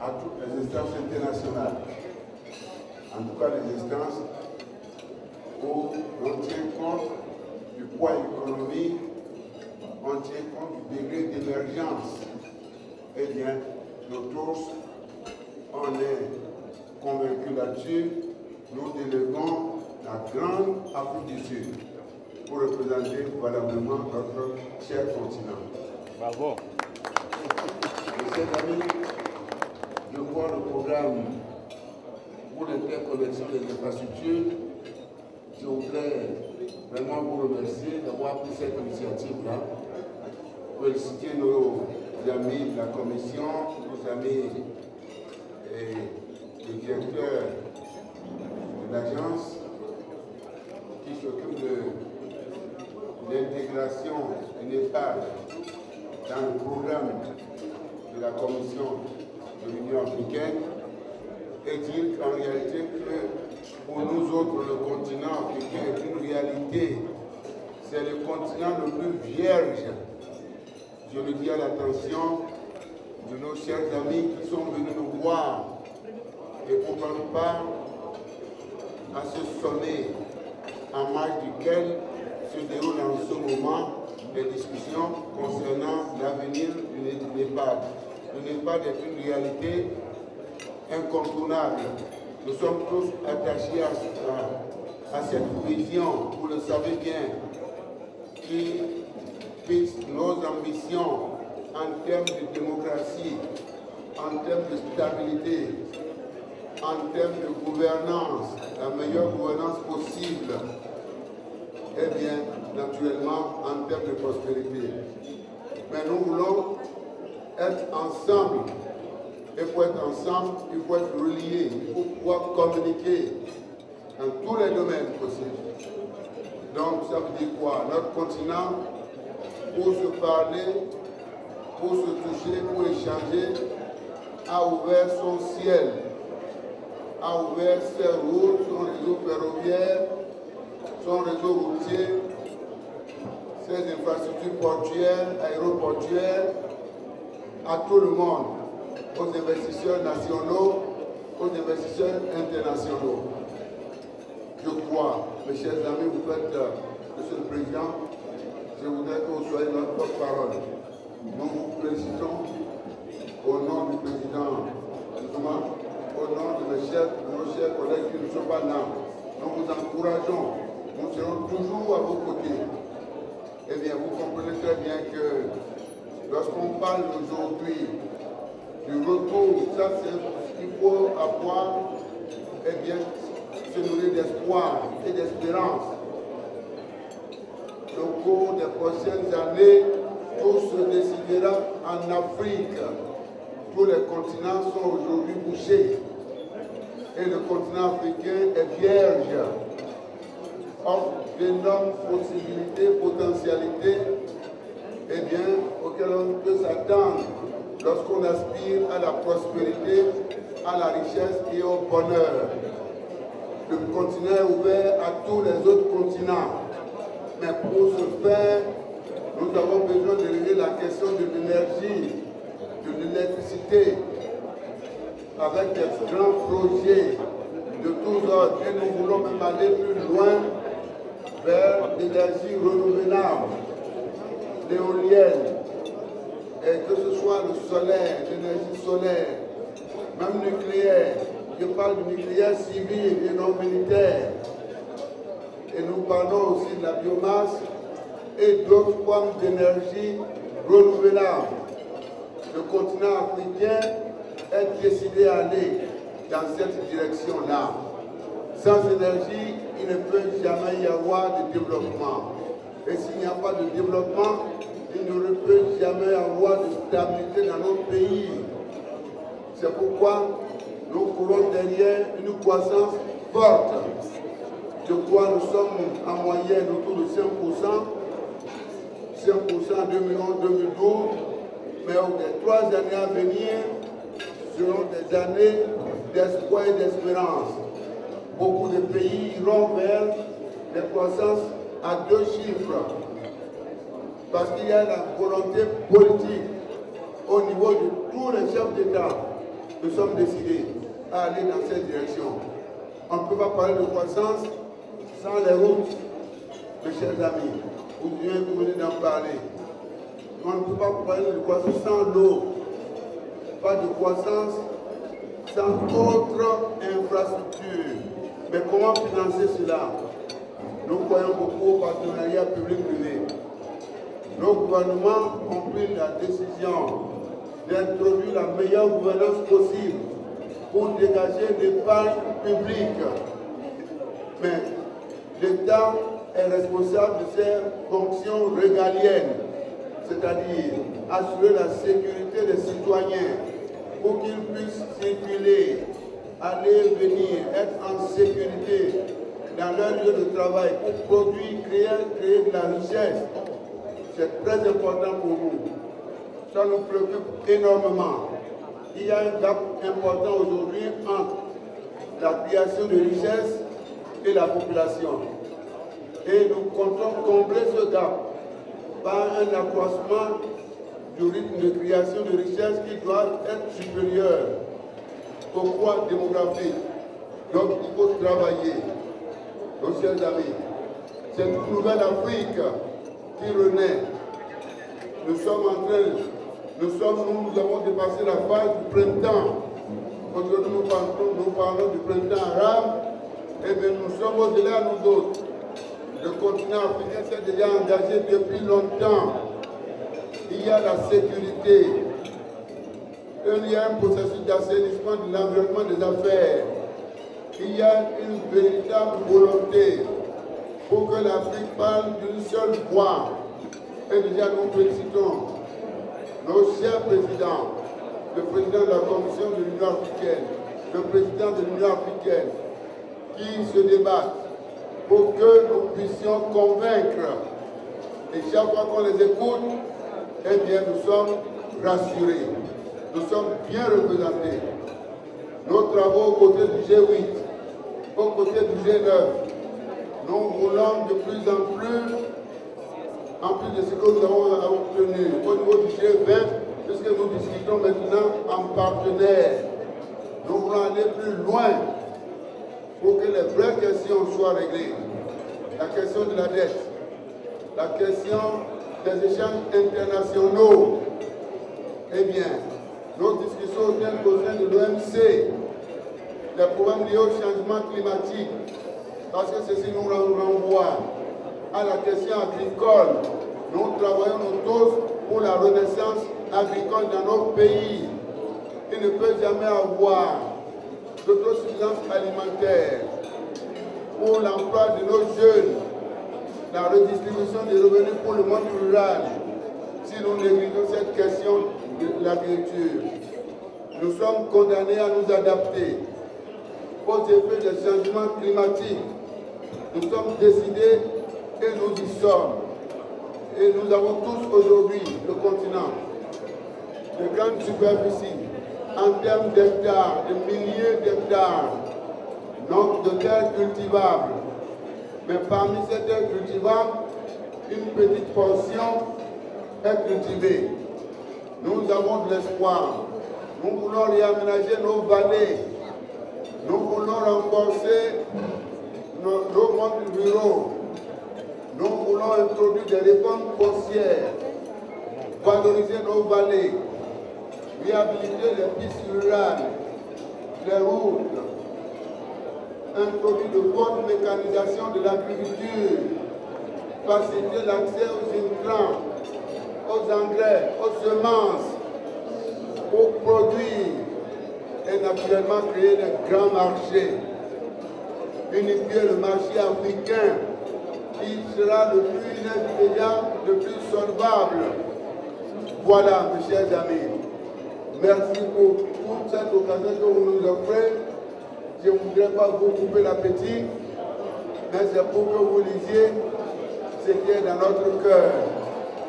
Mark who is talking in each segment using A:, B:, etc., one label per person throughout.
A: à toutes les instances internationales. En tout cas, les instances où on tient compte du poids économique, on tient compte du degré d'émergence. Eh bien, nous tous, on est convaincus là-dessus. Nous déléguons la grande Afrique du Sud pour représenter valablement notre cher continent.
B: Bravo.
A: Mes chers amis, je vois le programme pour l'interconnexion des infrastructures. Je voudrais vraiment vous remercier d'avoir pris cette initiative-là. Féliciter nos amis de la commission, nos amis et les directeurs de l'agence qui s'occupent de l'intégration d'une EHPAD dans le programme de la commission de l'Union africaine et dire qu'en réalité que pour nous autres le continent africain est une réalité. C'est le continent le plus vierge. Je le dis à l'attention de nos chers amis qui sont venus nous voir et pour prendre part à ce sommet en marge duquel se déroulent en ce moment les discussions concernant l'avenir du NEPAD. Le NEPAD est une réalité incontournable. Nous sommes tous attachés à cette vision, vous le savez bien, qui fixe nos ambitions en termes de démocratie, en termes de stabilité, en termes de gouvernance, la meilleure gouvernance possible, et bien, naturellement, en termes de prospérité. Mais nous voulons être ensemble. Et pour être ensemble, il faut être reliés, il faut pouvoir communiquer dans tous les domaines possibles. Donc, ça veut dire quoi? Notre continent, pour se parler, pour se toucher, pour échanger, a ouvert son ciel, a ouvert ses routes, son réseau ferroviaire, son réseau routier, ses infrastructures portuaires, aéroportuaires, à tout le monde, aux investisseurs nationaux, aux investisseurs internationaux. Je crois, mes chers amis, vous faites, Monsieur le Président, je voudrais que vous soyez notre porte-parole. Nous vous félicitons au nom du Président Zuma, au nom de nos chers collègues qui ne sont pas là. Nous vous encourageons, nous serons toujours à vos côtés. Eh bien, vous comprenez très bien que lorsqu'on parle aujourd'hui du retour, ça c'est ce qu'il faut avoir, eh bien, se nourrir d'espoir et d'espérance. Au cours des prochaines années, tout se décidera en Afrique. Tous les continents sont aujourd'hui bouchés. Et le continent africain est vierge. Offre d'énormes possibilités, potentialités, eh bien, auxquelles on peut s'attendre lorsqu'on aspire à la prospérité, à la richesse et au bonheur. Le continent est ouvert à tous les autres continents. Mais pour ce faire, nous avons besoin de régler la question de l'énergie, de l'électricité, avec des grands projets de tous ordres. Et nous voulons même aller plus loin vers l'énergie renouvelable, l'éolienne, et que ce soit le solaire, l'énergie solaire, même nucléaire. Je parle du nucléaire civil et non militaire. Et nous parlons aussi de la biomasse et d'autres formes d'énergie renouvelable. Le continent africain est décidé à aller dans cette direction-là. Sans énergie, il ne peut jamais y avoir de développement. Et s'il n'y a pas de développement, il ne peut jamais y avoir de stabilité dans notre pays. C'est pourquoi nous courons derrière une croissance forte. Je crois que nous sommes en moyenne autour de 5%, 5% en 2011-2012, mais les 3 années à venir seront des années d'espoir et d'espérance. Beaucoup de pays iront vers des croissances à 2 chiffres, parce qu'il y a la volonté politique au niveau de tous les chefs d'État nous sommes décidés à aller dans cette direction. On ne peut pas parler de croissance sans les routes, mes chers amis. Vous venez d'en parler. On ne peut pas parler de croissance sans l'eau. Pas de croissance sans autre infrastructure. Mais comment financer cela? Nous croyons beaucoup au partenariat public-privé. Nos gouvernements ont pris la décision d'introduire la meilleure gouvernance possible pour dégager l'épargne publique. Mais l'État est responsable de ses fonctions régaliennes, c'est-à-dire assurer la sécurité des citoyens pour qu'ils puissent circuler, aller, venir, être en sécurité dans leur lieu de travail pour produire, créer de la richesse. C'est très important pour nous. Ça nous préoccupe énormément. Il y a un gap important aujourd'hui entre la création de richesse et la population. Et nous comptons combler ce gap par un accroissement du rythme de création de richesse qui doit être supérieur au poids démographique. Donc il faut travailler. Nos chers amis, cette nouvelle Afrique qui renaît, nous avons dépassé la phase du printemps. Aujourd'hui, nous parlons du printemps arabe. Et bien, nous sommes au-delà, nous autres. Le continent africain s'est déjà engagé depuis longtemps. Il y a la sécurité. Il y a un processus d'assainissement de l'environnement des affaires. Il y a une véritable volonté pour que l'Afrique parle d'une seule voix. Et déjà, nous félicitons nos chers présidents, le président de la Commission de l'Union africaine, le président de l'Union africaine, qui se débattent pour que nous puissions convaincre. Et chaque fois qu'on les écoute, eh bien, nous sommes rassurés. Nous sommes bien représentés. Nos travaux aux côtés du G8, aux côtés du G9, nous voulons de plus en plus de ce que nous avons obtenu au niveau du G20, puisque nous discutons maintenant en partenaire. Nous voulons aller plus loin pour que les vraies questions soient réglées. La question de la dette, la question des échanges internationaux. Eh bien, nos discussions au sein de l'OMC, les problèmes liés au changement climatique, parce que ceci nous renvoie à la question agricole. Nous travaillons tous pour la renaissance agricole dans nos pays. Il ne peut jamais avoir d'autosuffisance alimentaire pour l'emploi de nos jeunes, la redistribution des revenus pour le monde rural, si nous négligeons cette question de l'agriculture. Nous sommes condamnés à nous adapter aux effets des changements climatiques. Nous sommes décidés et nous y sommes. Et nous avons tous aujourd'hui, le continent, de grandes superficies, en termes d'hectares, de milliers d'hectares, donc de terres cultivables. Mais parmi ces terres cultivables, une petite portion est cultivée. Nous avons de l'espoir. Nous voulons réaménager nos vallées. Nous voulons renforcer nos mondes ruraux. Nous voulons introduire des réformes foncières, valoriser nos vallées, réhabiliter les pistes rurales, les routes, introduire de fortes mécanisations de l'agriculture, faciliter l'accès aux intrants, aux engrais, aux semences, pour produire et naturellement créer des grands marchés, unifier le marché africain qui sera le plus immédiat, le plus solvable. Voilà, mes chers amis. Merci pour toute cette occasion que vous nous offrez. Je ne voudrais pas vous couper l'appétit, mais c'est pour que vous lisiez ce qui est dans notre cœur.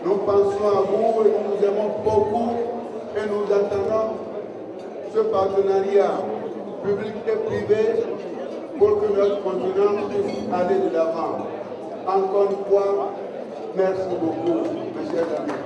A: Nous pensons à vous et nous vous aimons beaucoup et nous attendons ce partenariat public et privé pour que notre continent puisse aller de l'avant. Encore une fois, merci beaucoup, mes chers amis.